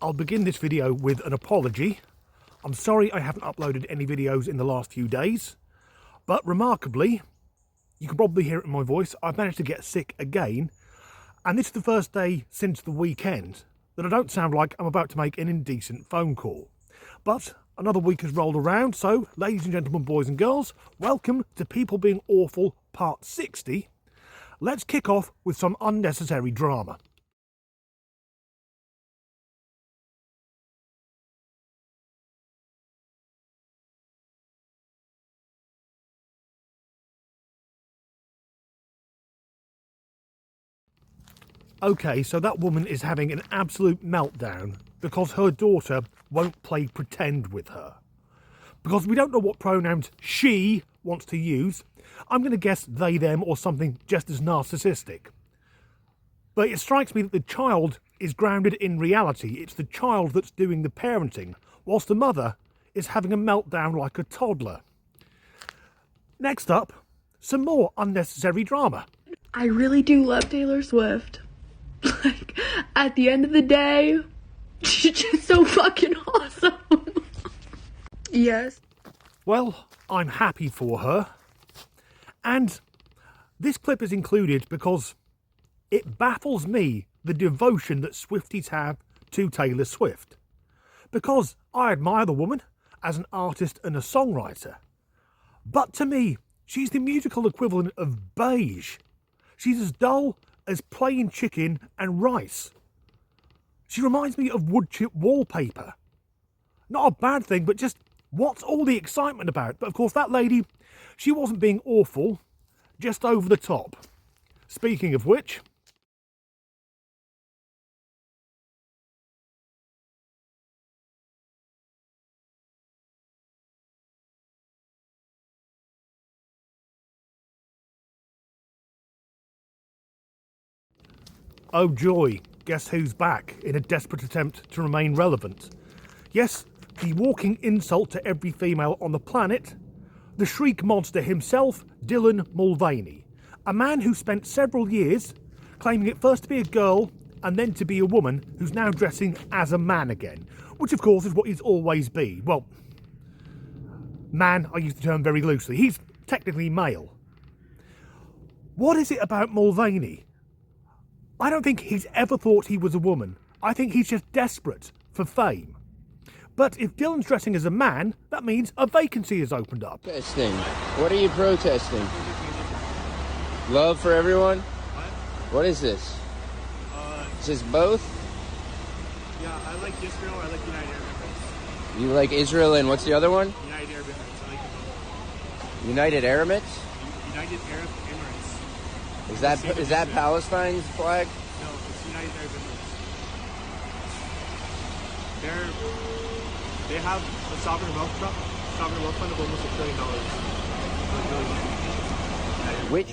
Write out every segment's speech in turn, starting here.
I'll begin this video with an apology. I'm sorry I haven't uploaded any videos in the last few days, but remarkably, you can probably hear it in my voice, I've managed to get sick again, and this is the first day since the weekend that I don't sound like I'm about to make an indecent phone call. But another week has rolled around, so ladies and gentlemen, boys and girls, welcome to People Being Awful Part 60. Let's kick off with some unnecessary drama. Okay, so that woman is having an absolute meltdown because her daughter won't play pretend with her. Because we don't know what pronouns she wants to use, I'm going to guess they, them, or something just as narcissistic. But it strikes me that the child is grounded in reality. It's the child that's doing the parenting, whilst the mother is having a meltdown like a toddler. Next up, some more unnecessary drama. I really do love Taylor Swift. Like, at the end of the day, she's just so fucking awesome. Yes. Well, I'm happy for her. And this clip is included because it baffles me the devotion that Swifties have to Taylor Swift. Because I admire the woman as an artist and a songwriter. But to me, she's the musical equivalent of beige. She's as dull as plain chicken and rice. She reminds me of wood chip wallpaper. Not a bad thing, but just what's all the excitement about? But of course that lady, she wasn't being awful, just over the top. Speaking of which, oh joy, guess who's back in a desperate attempt to remain relevant? Yes, the walking insult to every female on the planet, the shriek monster himself, Dylan Mulvaney, a man who spent several years claiming it first to be a girl and then to be a woman who's now dressing as a man again, which of course is what he's always been. Well, man, I use the term very loosely. He's technically male. What is it about Mulvaney? I don't think he's ever thought he was a woman. I think he's just desperate for fame. But if Dylan's dressing as a man, that means a vacancy has opened up. Protesting. What are you protesting? Love for everyone? What is this? Is this both? Yeah, I like Israel, I like United Arab Emirates. You like Israel and what's the other one? United Arab Emirates, I like them both. United Emirates? United Arab Emirates. Is that Palestine's flag? No, it's United Arab Emirates. They have a sovereign wealth fund of almost $1 trillion. Which?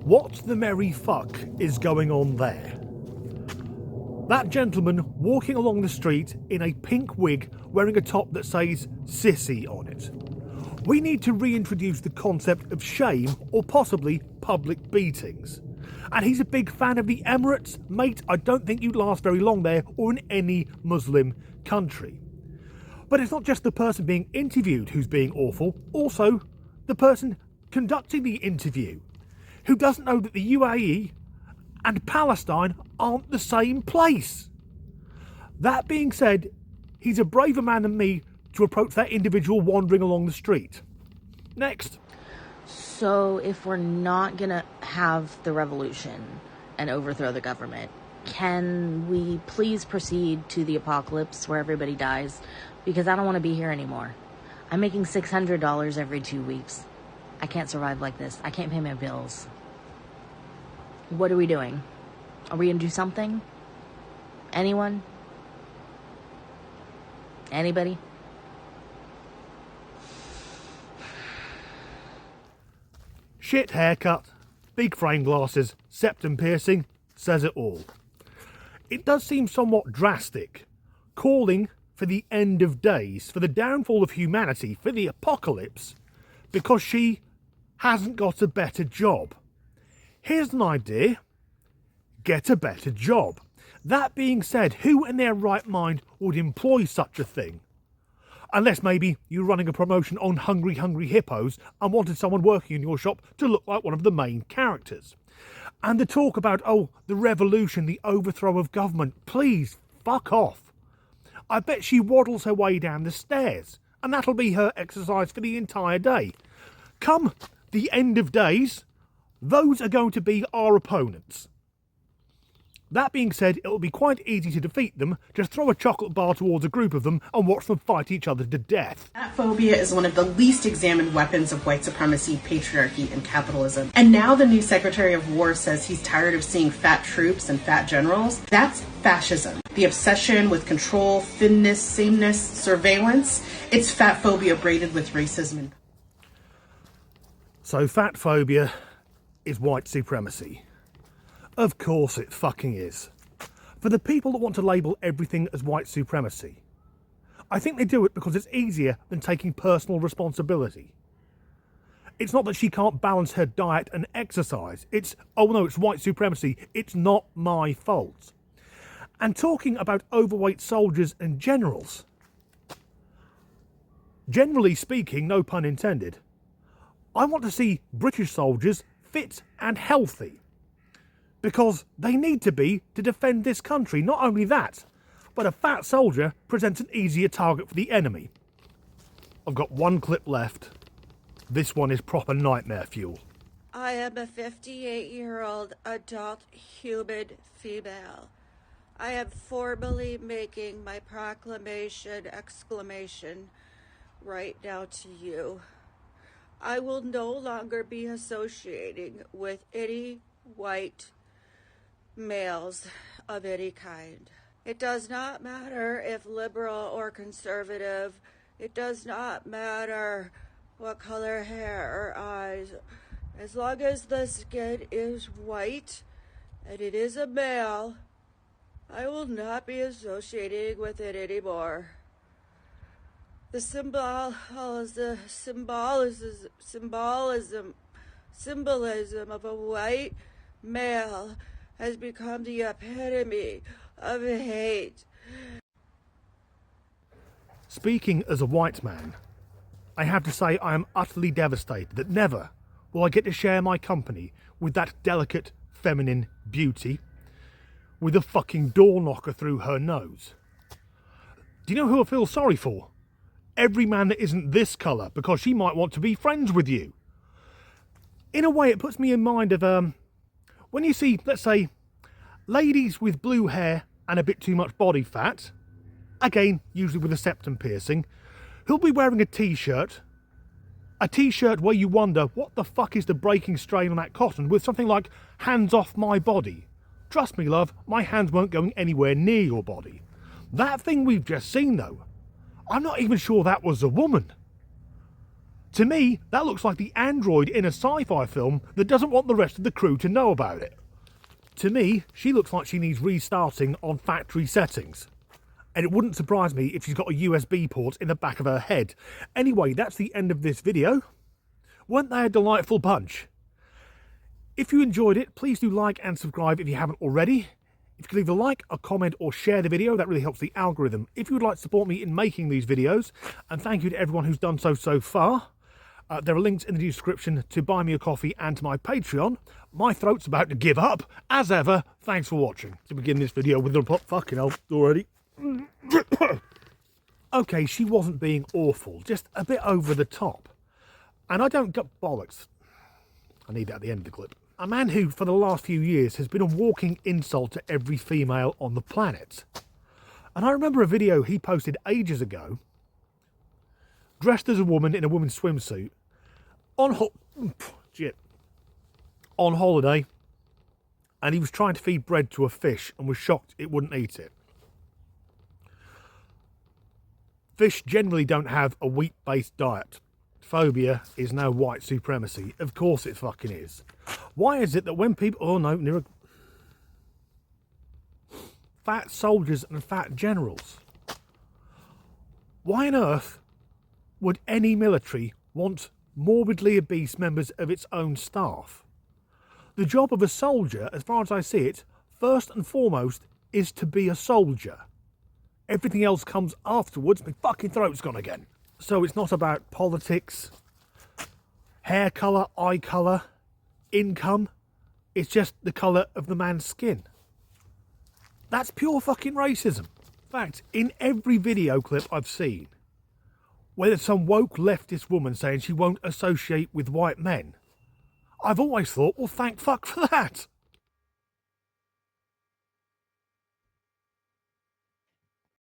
What the merry fuck is going on there? That gentleman walking along the street in a pink wig wearing a top that says sissy on it. We need to reintroduce the concept of shame or possibly public beatings. And he's a big fan of the Emirates. Mate, I don't think you'd last very long there or in any Muslim country. But it's not just the person being interviewed who's being awful, also the person conducting the interview, who doesn't know that the UAE and Palestine aren't the same place. That being said, he's a braver man than me to approach that individual wandering along the street. Next. So if we're not gonna have the revolution and overthrow the government, can we please proceed to the apocalypse where everybody dies? Because I don't want to be here anymore. I'm making $600 every 2 weeks. I can't survive like this. I can't pay my bills. What are we doing? Are we gonna do something? Anyone? Anybody? Shit haircut, big frame glasses, septum piercing, says it all. It does seem somewhat drastic, calling for the end of days, for the downfall of humanity, for the apocalypse, because she hasn't got a better job. Here's an idea. Get a better job. That being said, who in their right mind would employ such a thing? Unless maybe you're running a promotion on Hungry Hungry Hippos and wanted someone working in your shop to look like one of the main characters. And the talk about, oh, the revolution, the overthrow of government, please, fuck off. I bet she waddles her way down the stairs, and that'll be her exercise for the entire day. Come the end of days, those are going to be our opponents. That being said, it'll be quite easy to defeat them. Just throw a chocolate bar towards a group of them and watch them fight each other to death. Fat phobia is one of the least examined weapons of white supremacy, patriarchy, and capitalism. And now the new Secretary of War says he's tired of seeing fat troops and fat generals. That's fascism. The obsession with control, thinness, sameness, surveillance. It's fat phobia braided with racism. So fat phobia is white supremacy. Of course it fucking is. For the people that want to label everything as white supremacy, I think they do it because it's easier than taking personal responsibility. It's not that she can't balance her diet and exercise. It's, oh no, it's white supremacy. It's not my fault. And talking about overweight soldiers and generals, generally speaking, no pun intended, I want to see British soldiers fit and healthy. Because they need to be to defend this country. Not only that, but a fat soldier presents an easier target for the enemy. I've got one clip left. This one is proper nightmare fuel. I am a 58-year-old adult human female. I am formally making my proclamation, exclamation, right now to you. I will no longer be associating with any white males of any kind. It does not matter if liberal or conservative. It does not matter what color hair or eyes. As long as the skin is white and it is a male, I will not be associating with it anymore. The symbolism of a white male has become the epitome of hate. Speaking as a white man, I have to say I am utterly devastated that never will I get to share my company with that delicate feminine beauty with a fucking door knocker through her nose. Do you know who I feel sorry for? Every man that isn't this colour, because she might want to be friends with you. In a way, it puts me in mind of when you see, let's say, ladies with blue hair and a bit too much body fat, again, usually with a septum piercing, who'll be wearing a t-shirt where you wonder what the fuck is the breaking strain on that cotton with something like hands off my body. Trust me, love, my hands weren't going anywhere near your body. That thing we've just seen, though, I'm not even sure that was a woman. To me, that looks like the android in a sci-fi film that doesn't want the rest of the crew to know about it. To me, she looks like she needs restarting on factory settings. And it wouldn't surprise me if she's got a USB port in the back of her head. Anyway, that's the end of this video. Weren't they a delightful bunch? If you enjoyed it, please do like and subscribe if you haven't already. If you could leave a like, a comment or share the video, that really helps the algorithm. If you would like to support me in making these videos, and thank you to everyone who's done so far. There are links in the description to buy me a coffee and to my Patreon. My throat's about to give up. As ever, thanks for watching. To begin this video with the fucking hell already. Okay, she wasn't being awful, just a bit over the top. And I don't get bollocks. I need that at the end of the clip. A man who, for the last few years, has been a walking insult to every female on the planet. And I remember a video he posted ages ago, dressed as a woman in a woman's swimsuit, on holiday, and he was trying to feed bread to a fish and was shocked it wouldn't eat it. Fish generally don't have a wheat-based diet. Phobia is now white supremacy. Of course it fucking is. Why is it that when people... Oh no, fat soldiers and fat generals. Why on earth would any military want morbidly obese members of its own staff? The job of a soldier, as far as I see it, first and foremost, is to be a soldier. Everything else comes afterwards. My fucking throat's gone again. So it's not about politics, hair colour, eye colour, income. It's just the colour of the man's skin. That's pure fucking racism. In fact, in every video clip I've seen, whether it's some woke leftist woman saying she won't associate with white men, I've always thought, well, thank fuck for that.